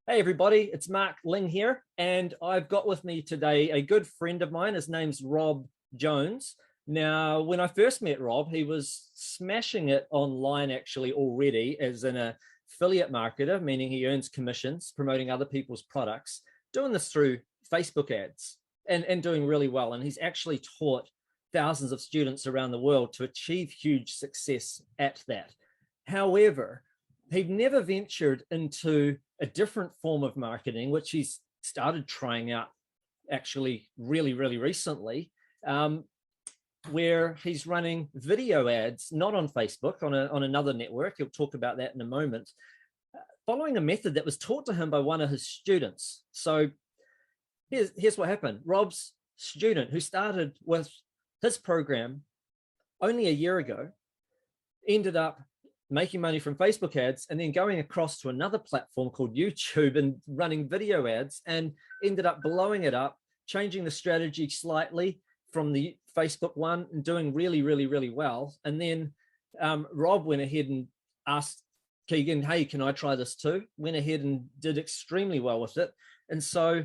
Hey everybody, it's Mark Ling here, and I've got with me today a good friend of mine. His name's Rob Jones. Now, when I first met Rob, he was smashing it online actually already as an affiliate marketer, meaning he earns commissions promoting other people's products, doing this through Facebook ads and doing really well. And he's actually taught thousands of students around the world to achieve huge success at that. However, he'd never ventured into a different form of marketing, which he's started trying out actually really recently, where he's running video ads, not on Facebook, on another network. He'll talk about that in a moment, following a method that was taught to him by one of his students. So here's what happened. Rob's student, who started with his program only a year ago, ended up making money from Facebook ads and then going across to another platform called YouTube and running video ads, and ended up blowing it up, changing the strategy slightly from the Facebook one and doing really well. And then Rob went ahead and asked Keegan, hey, can I try this too? Went ahead and did extremely well with it. And so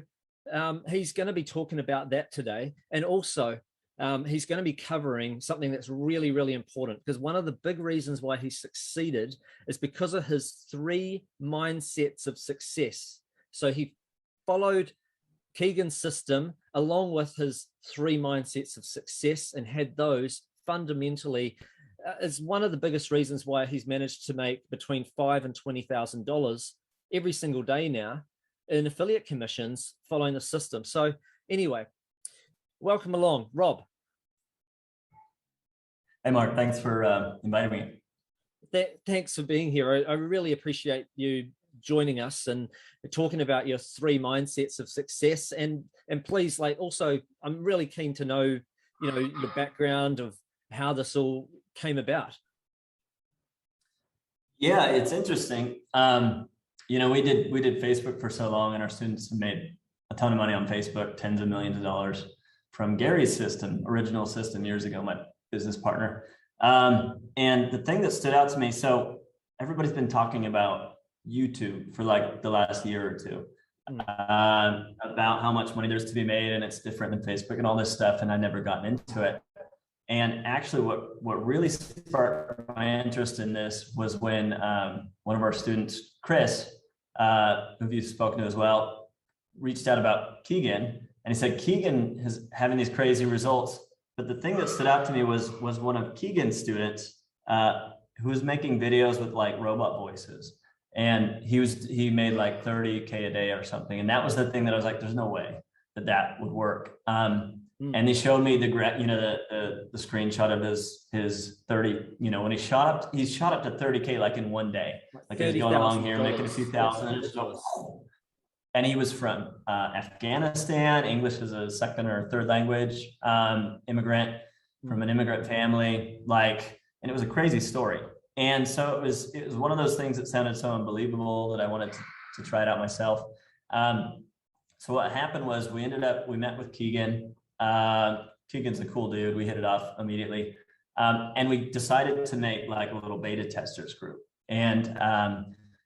he's going to be talking about that today. And also he's going to be covering something that's really important, because one of the big reasons why he succeeded is because of his 3 mindsets of success. So he followed Keegan's system along with his 3 mindsets of success and had those fundamentally is one of the biggest reasons why he's managed to make between $5,000 and $20,000 every single day now in affiliate commissions following the system. So anyway, welcome along, Rob. Hey, Mark, thanks for inviting me. Thanks for being here. I really appreciate you joining us and talking about your 3 mindsets of success. And please, also, I'm really keen to know, your background of how this all came about. Yeah, it's interesting. We did Facebook for so long, and our students have made a ton of money on Facebook, tens of millions of dollars from Gary's system, original system years ago, my business partner. And the thing that stood out to me, so everybody's been talking about YouTube for like the last year or two, about how much money there's to be made, and it's different than Facebook and all this stuff. And I never gotten into it. And actually what really sparked my interest in this was when one of our students, Chris, who you've spoken to as well, reached out about Keegan. And he said, Keegan is having these crazy results. But the thing that stood out to me was one of Keegan's students who was making videos with like robot voices. And he made like 30K a day or something. And that was the thing that I was like, there's no way that would work. And he showed me the screenshot of his 30, when he shot up to 30K like in one day. Like he's going along here making a few thousand, and he was from Afghanistan. English is a second or third language, immigrant from an immigrant family, and it was a crazy story. And so it was one of those things that sounded so unbelievable that I wanted to try it out myself. So what happened was we met with Keegan. Keegan's a cool dude. We hit it off immediately. And we decided to make like a little beta testers group. And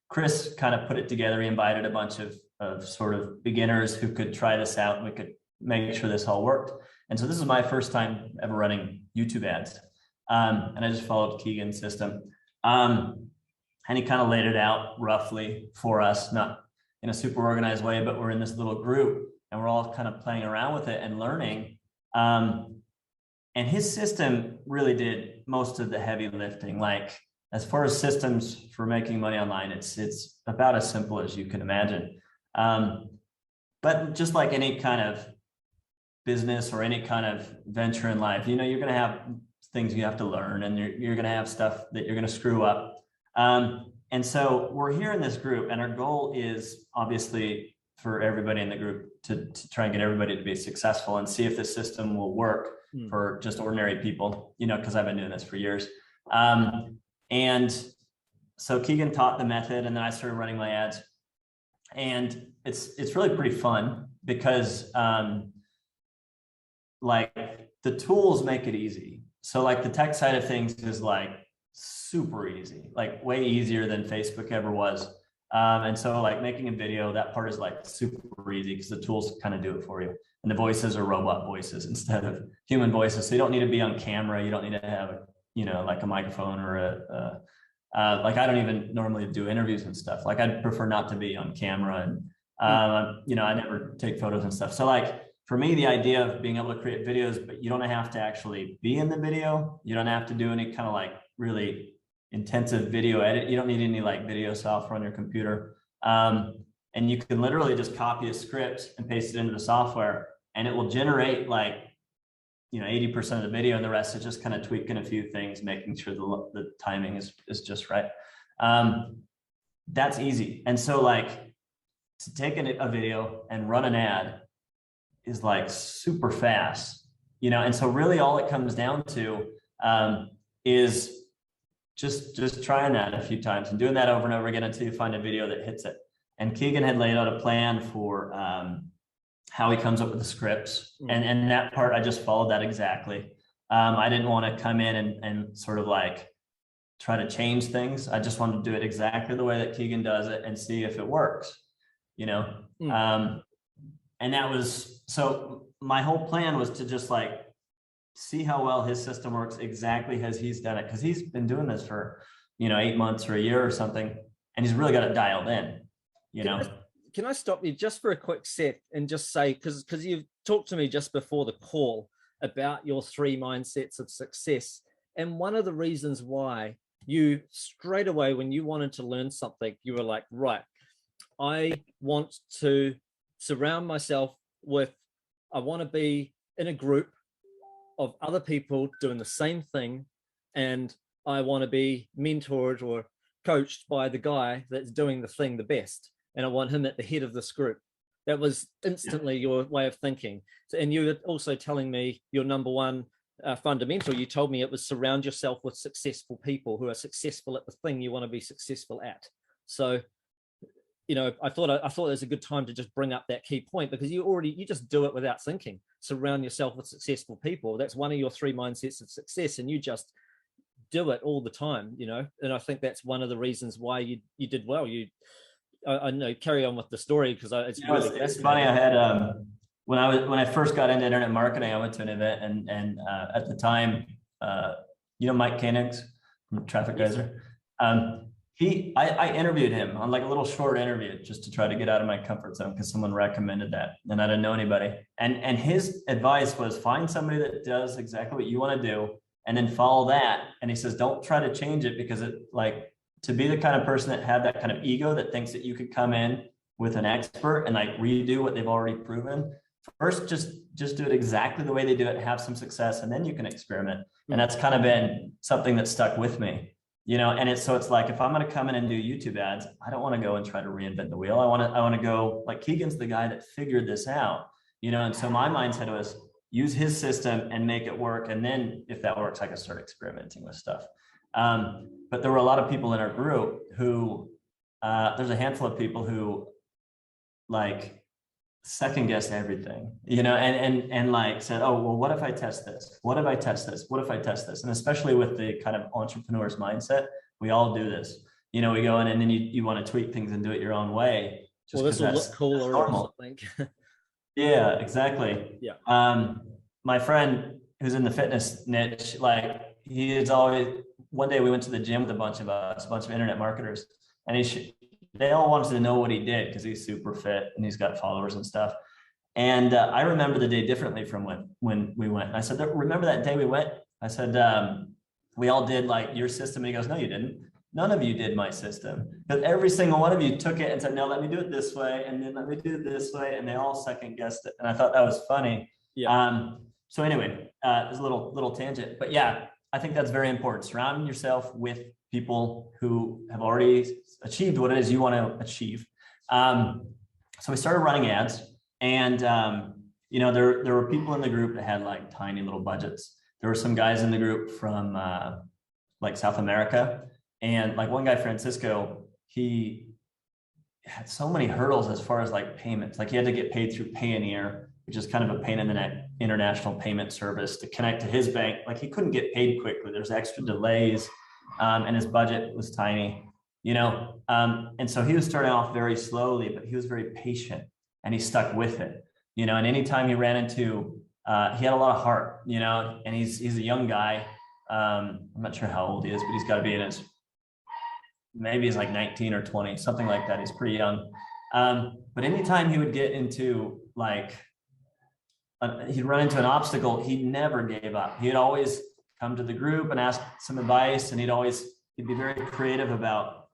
Chris kind of put it together. He invited a bunch of sort of beginners who could try this out, and we could make sure this all worked. And so this is my first time ever running YouTube ads. And I just followed Keegan's system. And he kind of laid it out roughly for us, not in a super organized way, but we're in this little group and we're all kind of playing around with it and learning. And his system really did most of the heavy lifting. Like as far as systems for making money online, it's about as simple as you can imagine. But just like any kind of business or any kind of venture in life, you're going to have things you have to learn, and you're going to have stuff that you're going to screw up. And so we're here in this group, and our goal is obviously for everybody in the group to try and get everybody to be successful and see if the system will work for just ordinary people, because I've been doing this for years. And so Keegan taught the method, and then I started running my ads. And it's really pretty fun because like the tools make it easy. So like the tech side of things is like super easy, like way easier than Facebook ever was. And so like making a video, that part is like super easy because the tools kind of do it for you. And the voices are robot voices instead of human voices. So you don't need to be on camera. You don't need to have a, like a microphone or like I don't even normally do interviews and stuff. Like I'd prefer not to be on camera, and I never take photos and stuff. So like for me, the idea of being able to create videos, but you don't have to actually be in the video. You don't have to do any kind of like really intensive video edit. You don't need any like video software on your computer. And you can literally just copy a script and paste it into the software, and it will generate like, 80% of the video, and the rest is just kind of tweaking a few things, making sure the timing is just right. That's easy. And so like to take a video and run an ad is like super fast, and so really all it comes down to is just trying that a few times and doing that over and over again until you find a video that hits it. And Keegan had laid out a plan for how he comes up with the scripts. And that part, I just followed that exactly. I didn't want to come in and sort of like try to change things. I just wanted to do it exactly the way that Keegan does it and see if it works, and that was, so my whole plan was to just like see how well his system works exactly as he's done it. Cause he's been doing this for, 8 months or a year or something. And he's really got it dialed in, Can I stop you just for a quick sec and just say, because you've talked to me just before the call about your 3 mindsets of success. And one of the reasons why you straight away, when you wanted to learn something, you were like, right, I want to surround myself with, I want to be in a group of other people doing the same thing. And I want to be mentored or coached by the guy that's doing the thing the best. And I want him at the head of this group. That was instantly your way of thinking. So, and you were also telling me your number one fundamental, you told me it was surround yourself with successful people who are successful at the thing you want to be successful at. So, I thought it was a good time to just bring up that key point, because you just do it without thinking. Surround yourself with successful people. That's one of your 3 mindsets of success, and you just do it all the time, and I think that's one of the reasons why you did well. I know, carry on with the story, because it's funny. I had when I first got into internet marketing, I went to an event, and at the time, Mike Koenigs from Traffic Geyser. I interviewed him on like a little short interview just to try to get out of my comfort zone, because someone recommended that and I didn't know anybody. And his advice was find somebody that does exactly what you want to do and then follow that. And he says, don't try to change it, because it, like, to be the kind of person that had that kind of ego that thinks that you could come in with an expert and like redo what they've already proven. First, just do it exactly the way they do it, have some success, and then you can experiment. And that's kind of been something that stuck with me. And it's like, if I'm going to come in and do YouTube ads, I don't want to go and try to reinvent the wheel. I want to go like, Keegan's the guy that figured this out, and so my mindset was use his system and make it work. And then if that works, I can start experimenting with stuff. But there were a lot of people in our group who, there's a handful of people who like second guess everything, and like said, oh, well, what if I test this? What if I test this? What if I test this? And especially with the kind of entrepreneur's mindset, we all do this. We go in and then you want to tweak things and do it your own way. Just this will look cooler or something. Yeah, exactly. Yeah. My friend who's in the fitness niche, like he is always, one day we went to the gym with a bunch of internet marketers, and they all wanted to know what he did because he's super fit and he's got followers and stuff. And I remember the day differently from when we went. And I said, remember that day we went? I said, we all did like your system. And he goes, no, you didn't. None of you did my system. But every single one of you took it and said, no, let me do it this way. And then let me do it this way. And they all second guessed it. And I thought that was funny. Yeah. So anyway, it was a little tangent, but yeah, I think that's very important. Surrounding yourself with people who have already achieved what it is you want to achieve. So we started running ads, and there were people in the group that had like tiny little budgets. There were some guys in the group from like South America, and like one guy, Francisco, he had so many hurdles as far as like payments. Like he had to get paid through Payoneer, which is kind of a pain in the neck international payment service, to connect to his bank. Like he couldn't get paid quickly. There's extra delays, and his budget was tiny. And so he was starting off very slowly, but he was very patient and he stuck with it, and anytime he ran into, he had a lot of heart, and he's a young guy. I'm not sure how old he is, but he's got to be in his, maybe he's like 19 or 20, something like that. He's pretty young. But anytime he would get into he'd run into an obstacle, he never gave up. He'd always come to the group and ask some advice, and he'd be very creative about,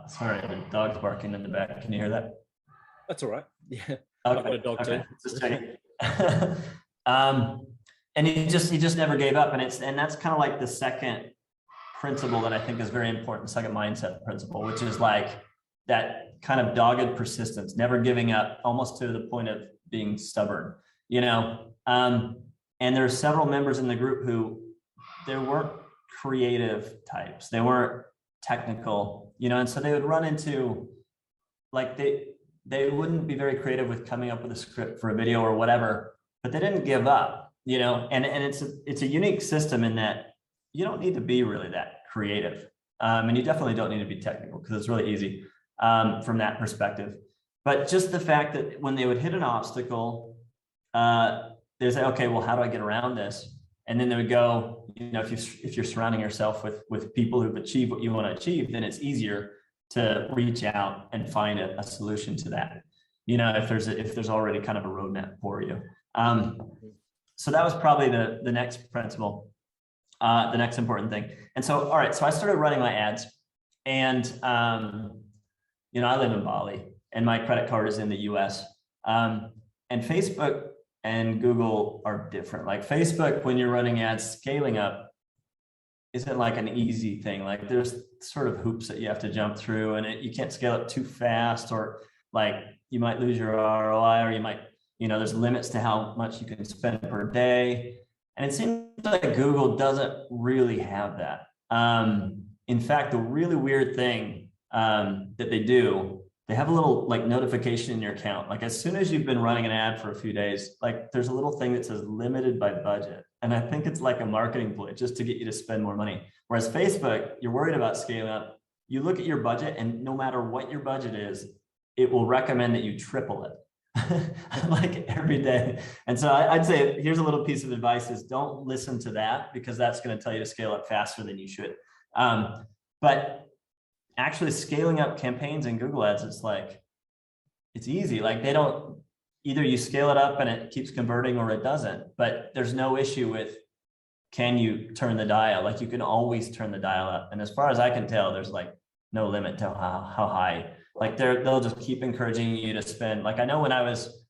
sorry, the dog's barking in the back. Can you hear that? That's all right. Yeah. Okay. I've got a dog too. Just checking. And he just never gave up. And that's kind of like the second principle that I think is very important, the second mindset principle, which is like that kind of dogged persistence, never giving up, almost to the point of being stubborn, and there's several members in the group who they weren't creative types. They weren't technical, and so they would run into, like, they wouldn't be very creative with coming up with a script for a video or whatever, but they didn't give up, and it's a unique system in that you don't need to be really that creative. And you definitely don't need to be technical, because it's really easy from that perspective. But just the fact that when they would hit an obstacle, they would say, okay, well, how do I get around this? And then they would go, if you're surrounding yourself with people who've achieved what you want to achieve, then it's easier to reach out and find a solution to that. If there's already kind of a roadmap for you. So that was probably the next principle, the next important thing. And so, all right, so I started running my ads, and I live in Bali, and my credit card is in the US. And Facebook and Google are different. Like Facebook, when you're running ads, scaling up isn't like an easy thing. Like there's sort of hoops that you have to jump through, and you can't scale up too fast, or like you might lose your ROI, or you might, there's limits to how much you can spend per day. And it seems like Google doesn't really have that. In fact, the really weird thing that they do, they have a little like notification in your account. Like as soon as you've been running an ad for a few days, like there's a little thing that says limited by budget. And I think it's like a marketing ploy just to get you to spend more money. Whereas Facebook, you're worried about scaling up. You look at your budget, and no matter what your budget is, it will recommend that you triple it like every day. And so I'd say here's a little piece of advice is don't listen to that, because that's going to tell you to scale up faster than you should. But actually scaling up campaigns in Google Ads, it's easy. Like they don't, either you scale it up and it keeps converting or it doesn't, but there's no issue with, can you turn the dial? Like you can always turn the dial up. And as far as I can tell, there's like no limit to how high, like they'll just keep encouraging you to spend. Like I know when I was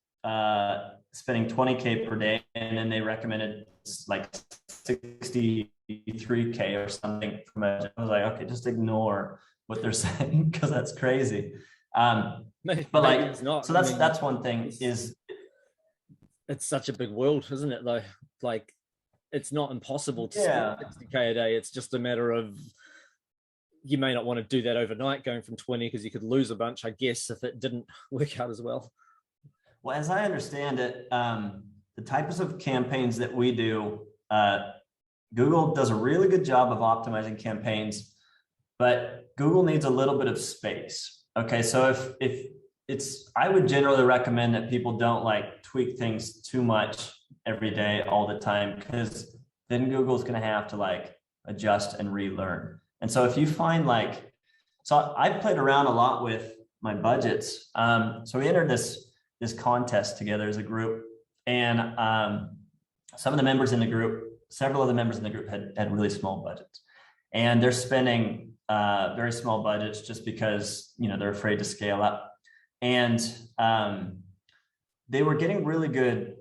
spending 20K per day, and then they recommended like 63K or something from it, I was like, okay, just ignore what they're saying, because that's crazy. But like, it's not. So that's one thing, is it's such a big world, isn't it though? Like it's not impossible to spend 60K a day. It's just a matter of, you may not want to do that overnight going from 20, because you could lose a bunch, I guess, if it didn't work out as well. Well, as I understand it, the types of campaigns that we do, Google does a really good job of optimizing campaigns, but Google needs a little bit of space. Okay, so if I would generally recommend that people don't like tweak things too much every day, all the time, because then Google's going to have to like adjust and relearn. And so if you find so I played around a lot with my budgets. So we entered this contest together as a group, and some of the members in the group, several of the members in the group had really small budgets, and they're spending very small budgets just because they're afraid to scale up. And they were getting really good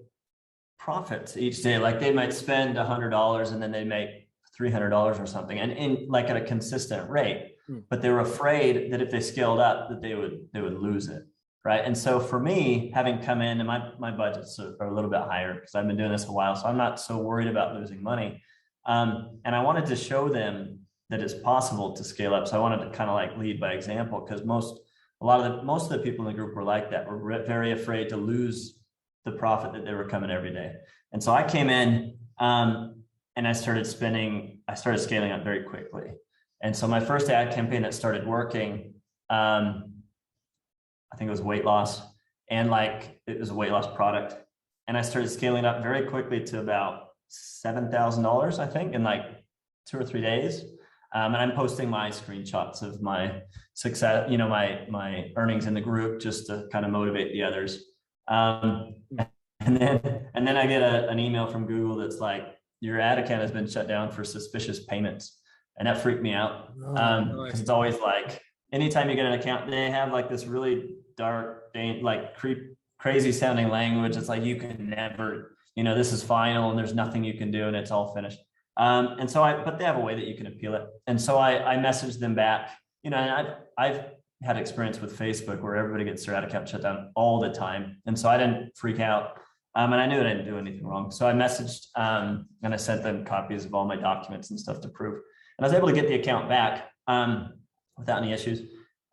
profits each day. Like they might spend $100 and then they make $300 or something, and in like at a consistent rate. But they were afraid that if they scaled up, that they would lose it, right? And so for me, having come in, and my budgets are a little bit higher because I've been doing this a while, so I'm not so worried about losing money. And I wanted to show them that it's possible to scale up. So I wanted to kind of like lead by example, because most of the people in the group were like that, were very afraid to lose the profit that they were coming every day. And so I came in and I started scaling up very quickly. And so my first ad campaign that started working, I think it was weight loss, and like it was a weight loss product. And I started scaling up very quickly to about $7,000, I think, in like 2 or 3 days. And I'm posting my screenshots of my success, my earnings in the group, just to kind of motivate the others. And then I get an email from Google that's like, your ad account has been shut down for suspicious payments. And that freaked me out. Because it's always like, anytime you get an account, they have like this really dark, like crazy sounding language. It's like, you can never, this is final and there's nothing you can do and it's all finished. And so but they have a way that you can appeal it. And so I messaged them back, and I've had experience with Facebook where everybody gets their ad account shut down all the time. And so I didn't freak out. And I knew I didn't do anything wrong. So I messaged and I sent them copies of all my documents and stuff to prove. And I was able to get the account back without any issues.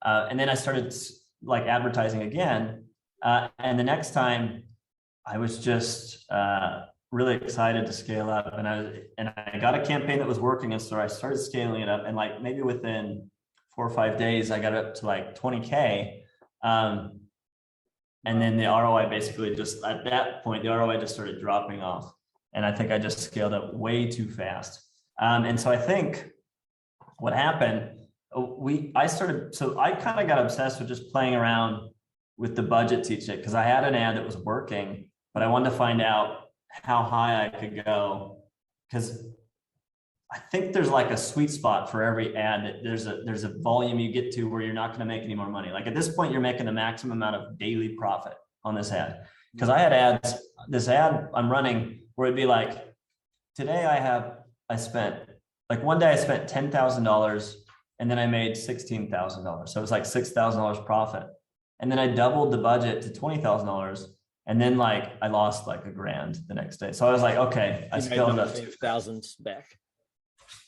And then I started like advertising again. And the next time I was just really excited to scale up. And I got a campaign that was working. And so I started scaling it up. And like maybe within 4 or 5 days, I got up to like 20K. And then the ROI basically just, at that point, the ROI just started dropping off. And I think I just scaled up way too fast. And so I think what happened, I kind of got obsessed with just playing around with the budgets each day, because I had an ad that was working, but I wanted to find out how high I could go. Because I think there's like a sweet spot for every ad that there's a volume you get to where you're not going to make any more money. Like at this point, you're making the maximum amount of daily profit on this ad. Because I had this ad I'm running where it'd be like, today I spent, like one day I spent $10,000 and then I made $16,000. So it was like $6,000 profit. And then I doubled the budget to $20,000. And then like I lost like $1,000 the next day. So I was like, okay, I scaled up to thousands back.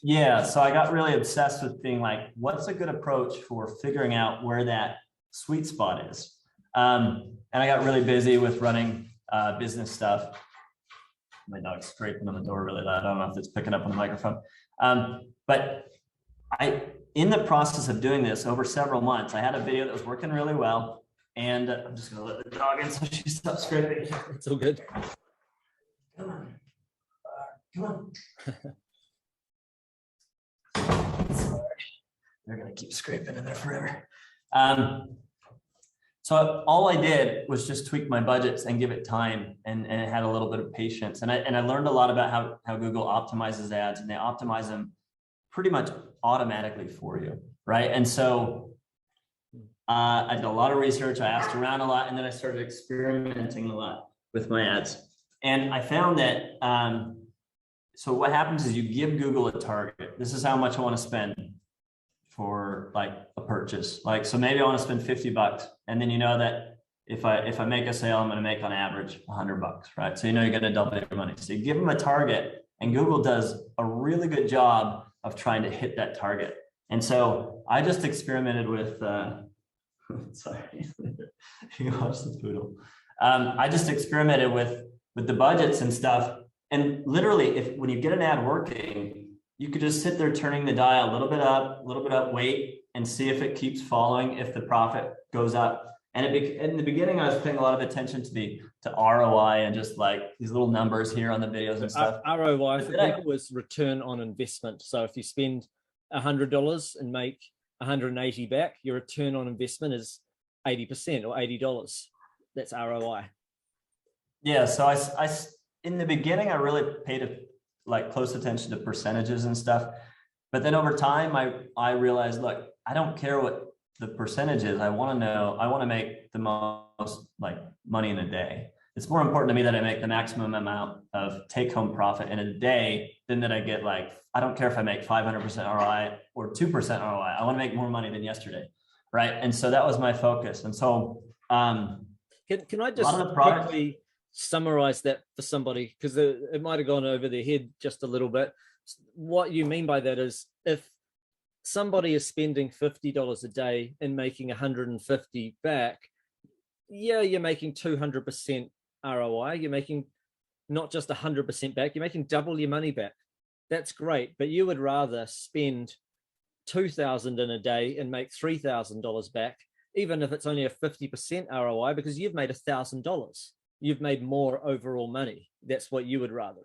Yeah. So I got really obsessed with being like, what's a good approach for figuring out where that sweet spot is? And I got really busy with running business stuff. My dog's scraping on the door really loud. I don't know if it's picking up on the microphone. But in the process of doing this over several months, I had a video that was working really well. And I'm just going to let the dog in so she stops scraping. It's all good. Come on. Come on. They're going to keep scraping in there forever. So all I did was just tweak my budgets and give it time, and it had a little bit of patience. And I learned a lot about how Google optimizes ads, and they optimize them pretty much automatically for you, right? And so I did a lot of research, I asked around a lot, and then I started experimenting a lot with my ads. And I found that, so what happens is you give Google a target. This is how much I want to spend for like a purchase. Like, so maybe I want to spend $50, and then you know that if I make a sale, I'm going to make on average $100, right? So you know you're going to double your money. So you give them a target, and Google does a really good job of trying to hit that target. And so I just experimented with, sorry, you watch the poodle. I just experimented with the budgets and stuff. And literally, when you get an ad working, you could just sit there turning the dial a little bit up, wait, and see if it keeps falling, if the profit goes up. And in the beginning, I was paying a lot of attention to ROI and just like these little numbers here on the videos and stuff. ROI for people was return on investment. So if you spend $100 and make 180 back, your return on investment is 80% or $80. That's ROI. Yeah. So I in the beginning, I really paid close attention to percentages and stuff. But then over time, I realized, look, I don't care what the percentage is. I want to make the most like money in a day. It's more important to me that I make the maximum amount of take home profit in a day than that I get I don't care if I make 500% ROI or 2% ROI. I want to make more money than yesterday. Right. And so that was my focus. And so, can I just quickly summarize that for somebody, because it might have gone over their head just a little bit. What you mean by that is, if somebody is spending $50 a day and making 150 back, yeah, you're making 200% ROI. You're making not just 100% back, you're making double your money back. That's great, but you would rather spend $2,000 in a day and make $3,000 back, even if it's only a 50% ROI, because you've made $1,000. You've made more overall money. That's what you would rather.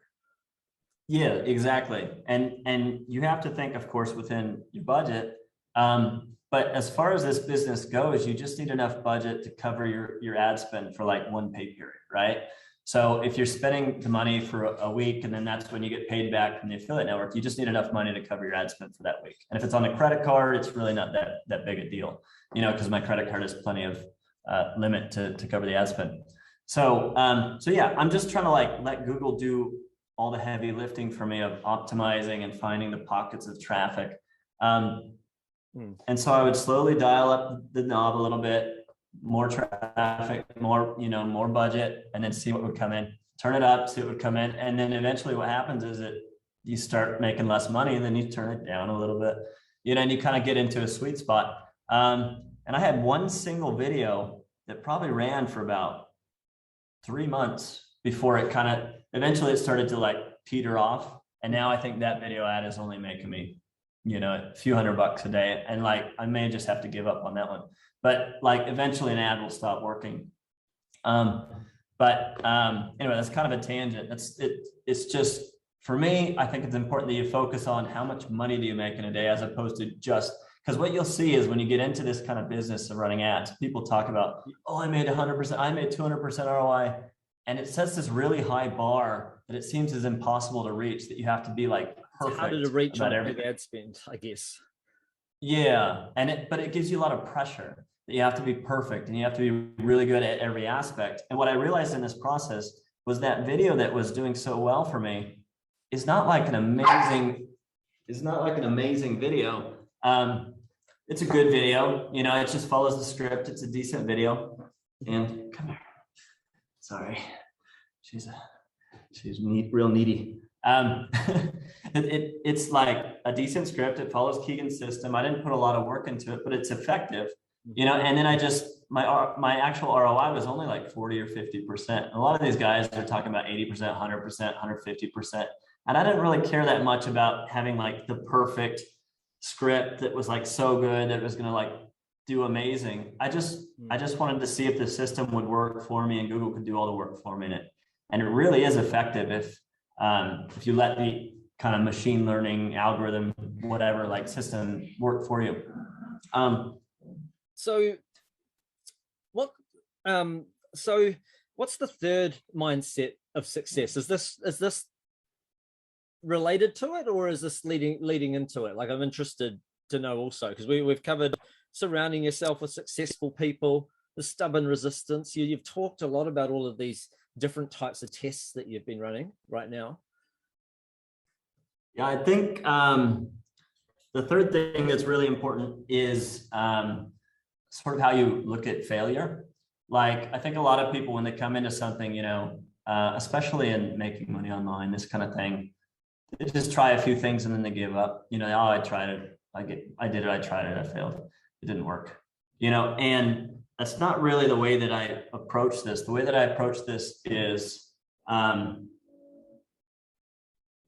Yeah, exactly. And you have to think, of course, within your budget. But as far as this business goes, you just need enough budget to cover your ad spend for like one pay period, right? So if you're spending the money for a week and then that's when you get paid back from the affiliate network, you just need enough money to cover your ad spend for that week. And if it's on a credit card, it's really not that big a deal, you know, because my credit card has plenty of limit to cover the ad spend. So yeah, I'm just trying to like let Google do all the heavy lifting for me of optimizing and finding the pockets of traffic. And so I would slowly dial up the knob a little bit, more traffic, more budget, and then see what would come in, turn it up, see what would come in. And then eventually what happens is that you start making less money and then you turn it down a little bit, you know, and you kind of get into a sweet spot. And I had one single video that probably ran for about 3 months before it kind of, eventually it started to like peter off. And now I think that video ad is only making me, you know, a few $100 a day. And like, I may just have to give up on that one, but like eventually an ad will stop working. Anyway, that's kind of a tangent. It's just, for me, I think it's important that you focus on how much money do you make in a day, as opposed to just, because what you'll see is when you get into this kind of business of running ads, people talk about, oh, I made 100%, I made 200% ROI. And it sets this really high bar that it seems is impossible to reach, that you have to be like perfect. It's harder to reach on every ad spend, I guess. Yeah, but it gives you a lot of pressure that you have to be perfect and you have to be really good at every aspect. And what I realized in this process was that video that was doing so well for me is not like an amazing video. It's a good video, you know, it just follows the script. It's a decent video. And come here. Sorry, she's real needy. It's like a decent script. It follows Keegan's system. I didn't put a lot of work into it, but it's effective, you know. And then my actual ROI was only like 40 or 50%. A lot of these guys are talking about 80%, 100%, 150%. And I didn't really care that much about having like the perfect script that was like so good that it was going to like do amazing. I just wanted to see if the system would work for me and Google could do all the work for me in it. And it really is effective if you let the kind of machine learning algorithm, whatever, like system work for you. So what's the third mindset of success? Is this related to it, or is this leading into it? Like, I'm interested to know also, because we've covered surrounding yourself with successful people, the stubborn resistance. You've talked a lot about all of these different types of tests that you've been running right now. Yeah, I think the third thing that's really important is sort of how you look at failure. Like, I think a lot of people, when they come into something, you know, especially in making money online, this kind of thing, they just try a few things and then they give up. You know, oh, I tried it, I did it, I tried it, I failed. It didn't work, you know, and that's not really the way that I approach this. The way that I approach this is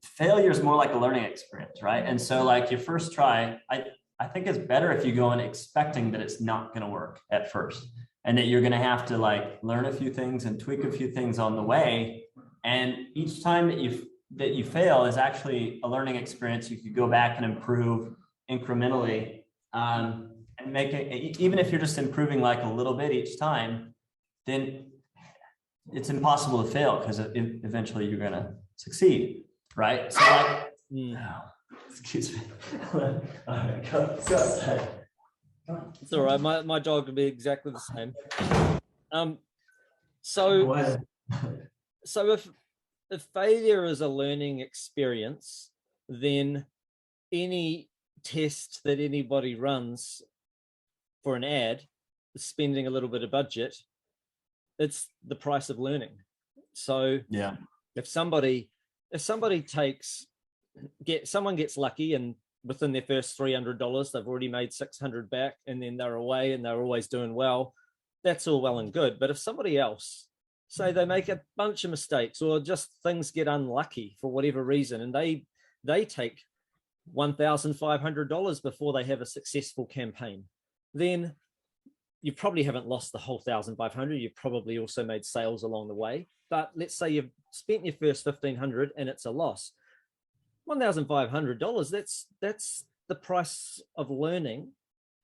failure is more like a learning experience, right? And so like your first try, I think it's better if you go in expecting that it's not going to work at first, and that you're going to have to like learn a few things and tweak a few things on the way. And each time that you fail is actually a learning experience. You could go back and improve incrementally. And make it, even if you're just improving like a little bit each time, then it's impossible to fail, because eventually you're going to succeed, right? So like, excuse me. All right, go outside. It's all right. My dog would be exactly the same. So if failure is a learning experience, then any test that anybody runs for an ad, spending a little bit of budget, it's the price of learning. So yeah, if someone gets lucky and within their first $300 they've already made $600 back, and then they're away and they're always doing well, that's all well and good. But if somebody else, say they make a bunch of mistakes or just things get unlucky for whatever reason, and they take $1,500 before they have a successful campaign. Then you probably haven't lost the whole 1,500. You've probably also made sales along the way. But let's say you've spent your first 1,500 and it's a loss. $1,500, that's the price of learning.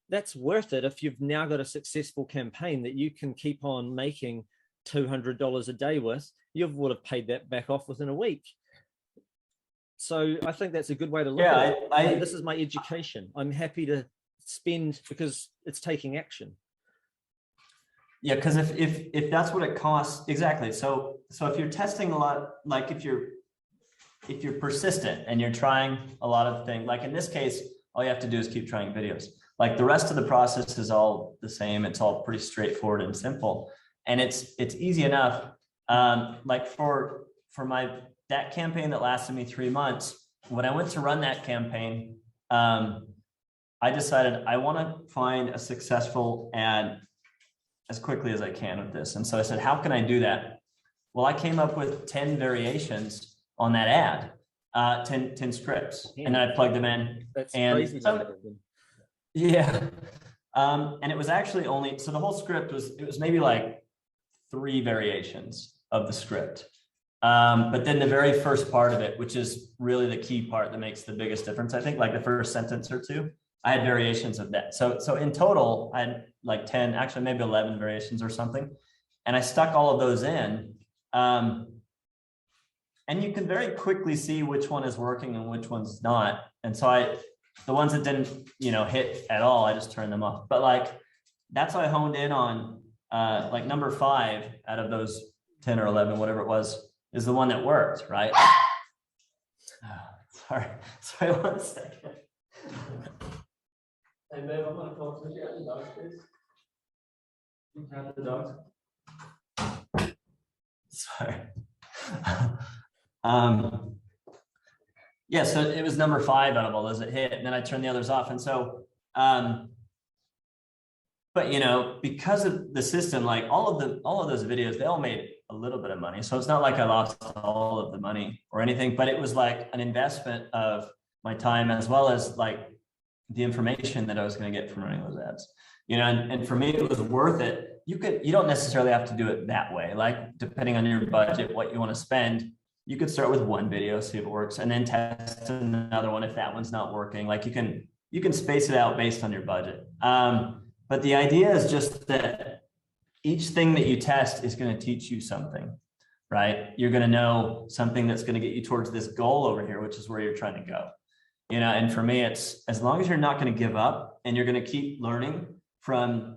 That's worth it if you've now got a successful campaign that you can keep on making $200 a day with. You would have paid that back off within a week. So I think that's a good way to look at it. This is my education. I'm happy to spend because it's taking action. Yeah, because if that's what it costs, exactly. So if you're testing a lot, like if you're persistent and you're trying a lot of things, like in this case, all you have to do is keep trying videos. Like the rest of the process is all the same. It's all pretty straightforward and simple, and it's easy enough. Like for that campaign that lasted me 3 months, when I went to run that campaign, I decided I want to find a successful ad as quickly as I can with this. And so I said, how can I do that? Well, I came up with 10 variations on that ad, 10 scripts, and then I plugged them in. That's and crazy. Yeah. And it was actually only, so the whole script was maybe like 3 variations of the script. But then the very first part of it, which is really the key part that makes the biggest difference, I think, like the first sentence or two, I had variations of that. So in total, I had like 10, actually maybe 11 variations or something. And I stuck all of those in. And you can very quickly see which one is working and which one's not. And so the ones that didn't, hit at all, I just turned them off. But like, that's how I honed in on like number 5 out of those 10 or 11, whatever it was, is the one that worked, right? Sorry, 1 second. Hey babe, I'm gonna call to you at the dogs, please. You have the dogs. Sorry. Yeah, so it was number 5 out of all those that hit, and then I turned the others off. And so, but because of the system, like all of those videos, they all made a little bit of money. So it's not like I lost all of the money or anything, but it was like an investment of my time as well as like the information that I was going to get from running those ads. And for me, it was worth it. You don't necessarily have to do it that way. Like depending on your budget, what you want to spend, you could start with 1 video, see if it works, and then test another one if that one's not working. Like you can space it out based on your budget. But the idea is just that each thing that you test is going to teach you something, right? You're going to know something that's going to get you towards this goal over here, which is where you're trying to go. And for me, it's as long as you're not going to give up and you're going to keep learning from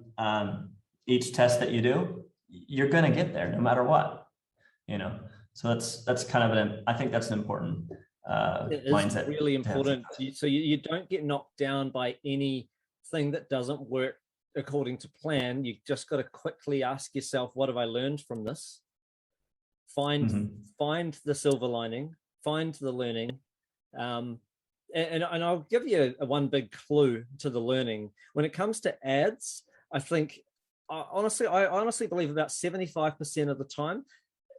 each test that you do, you're going to get there no matter what, So that's kind of I think that's an important mindset. Really important. So you don't get knocked down by anything that doesn't work according to plan. You just got to quickly ask yourself, what have I learned from this? Find the silver lining, find the learning. And I'll give you one big clue to the learning. When it comes to ads, I think, I honestly believe about 75% of the time,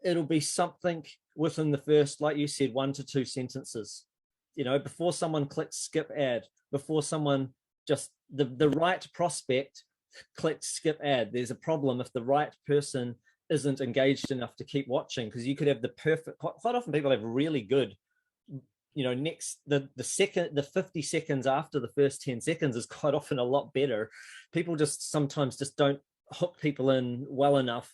it'll be something within the first, like you said, 1 to 2 sentences. Before someone clicks skip ad, before someone just, the right prospect clicks skip ad, there's a problem if the right person isn't engaged enough to keep watching, because you could have the perfect, quite often people have really good, the 50 seconds after the first 10 seconds is quite often a lot better. People just sometimes just don't hook people in well enough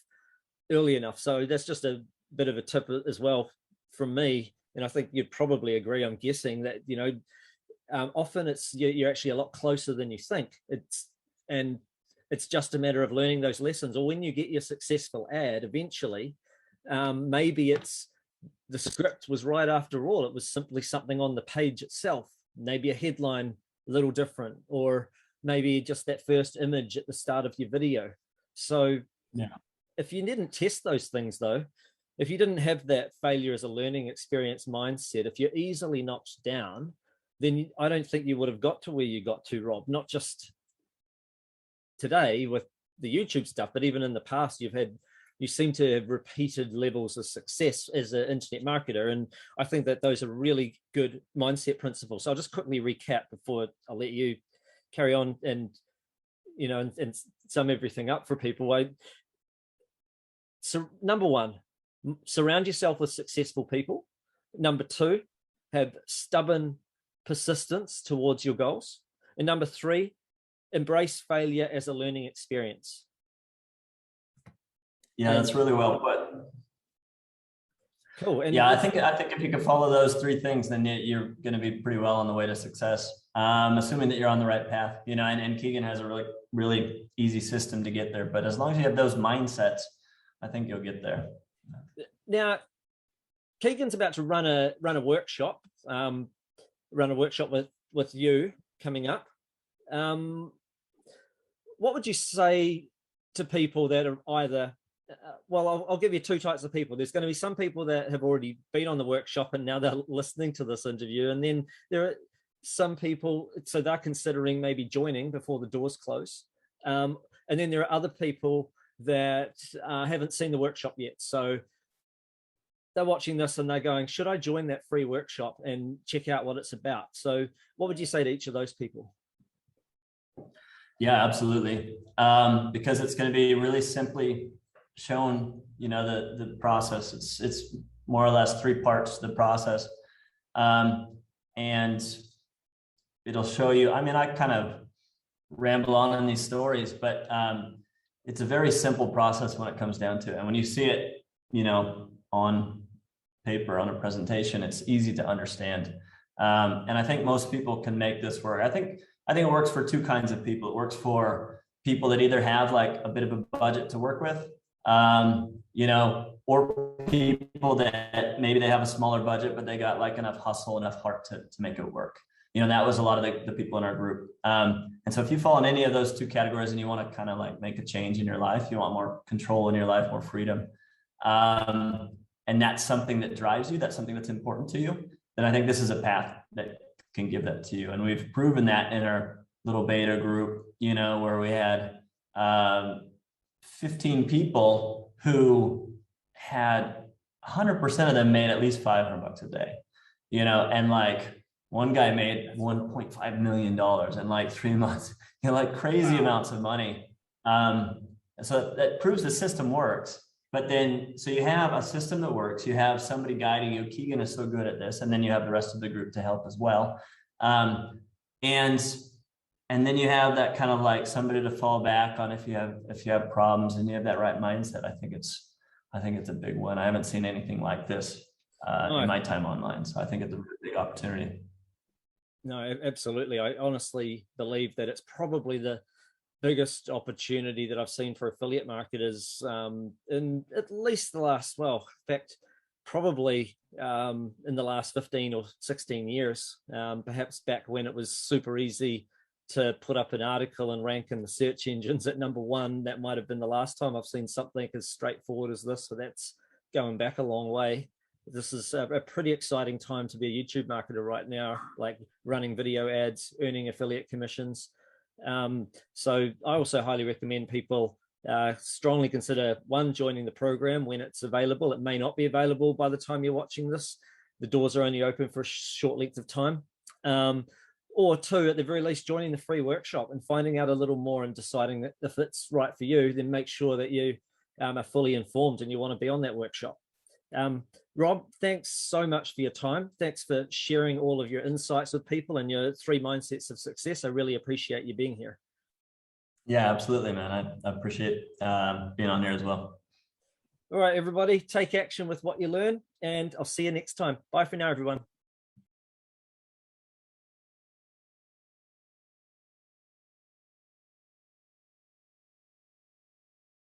early enough. So that's just a bit of a tip as well from me. And I think you'd probably agree, I'm guessing, that, often you're actually a lot closer than you think. It's just a matter of learning those lessons. Or when you get your successful ad, eventually, maybe it's the script was right after all. It was simply something on the page itself, maybe a headline a little different, or maybe just that first image at the start of your video. So yeah, if you didn't test those things though, if you didn't have that failure as a learning experience mindset, if you're easily knocked down, then I don't think you would have got to where you got to, Rob. Not just today with the YouTube stuff, but even in the past, you've had you seem to have repeated levels of success as an internet marketer. And I think that those are really good mindset principles. So I'll just quickly recap before I'll let you carry on and, and sum everything up for people. So number one, surround yourself with successful people. Number two, have stubborn persistence towards your goals. And number three, embrace failure as a learning experience. Yeah, that's really well put. Cool. And yeah, I think if you can follow those three things, then you're going to be pretty well on the way to success. Assuming that you're on the right path, and Keegan has a really easy system to get there. But as long as you have those mindsets, I think you'll get there. Now, Keegan's about to run a workshop, with you coming up. What would you say to people that are either, I'll give you two types of people. There's going to be some people that have already been on the workshop and now they're listening to this interview. And then there are some people, so they're considering maybe joining before the doors close. And then there are other people that haven't seen the workshop yet. So they're watching this and they're going, should I join that free workshop and check out what it's about? So what would you say to each of those people? Yeah, absolutely. Because it's going to be really simply shown, the process. It's more or less three parts to the process. And it'll show you, I kind of ramble on in these stories, but it's a very simple process when it comes down to it. And when you see it, on paper, on a presentation, it's easy to understand. And I think most people can make this work. I think it works for two kinds of people. It works for people that either have like a bit of a budget to work with, or people that maybe they have a smaller budget, but they got like enough hustle, enough heart to make it work. That was a lot of the people in our group. And so if you fall in any of those two categories and you want to kind of like make a change in your life, you want more control in your life, more freedom, and that's something that drives you, that's something that's important to you, then I think this is a path that can give that to you. And we've proven that in our little beta group, where we had 15 people who had 100% of them made at least $500 a day, and like one guy made $1.5 million in like 3 months, like crazy amounts of money. So that proves the system works. But then, so you have a system that works, you have somebody guiding you. Keegan is so good at this. And then you have the rest of the group to help as well. And then you have that kind of like somebody to fall back on if you have problems and you have that right mindset. I think it's a big one. I haven't seen anything like this in my time online. So I think it's a really big opportunity. No, absolutely. I honestly believe that it's probably the biggest opportunity that I've seen for affiliate marketers in at least the last, in fact, probably in the last 15 or 16 years, perhaps back when it was super easy to put up an article and rank in the search engines at number one. That might have been the last time I've seen something as straightforward as this. So that's going back a long way. This is a pretty exciting time to be a YouTube marketer right now, like running video ads, earning affiliate commissions. So I also highly recommend people strongly consider, one, joining the program when it's available. It may not be available by the time you're watching this. The doors are only open for a short length of time. Or two, at the very least, joining the free workshop and finding out a little more and deciding that if it's right for you, then make sure that you are fully informed and you want to be on that workshop. Rob, thanks so much for your time. Thanks for sharing all of your insights with people and your 3 mindsets of success. I really appreciate you being here. Yeah, absolutely, man. I appreciate being on here as well. All right, everybody, take action with what you learn, and I'll see you next time. Bye for now, everyone.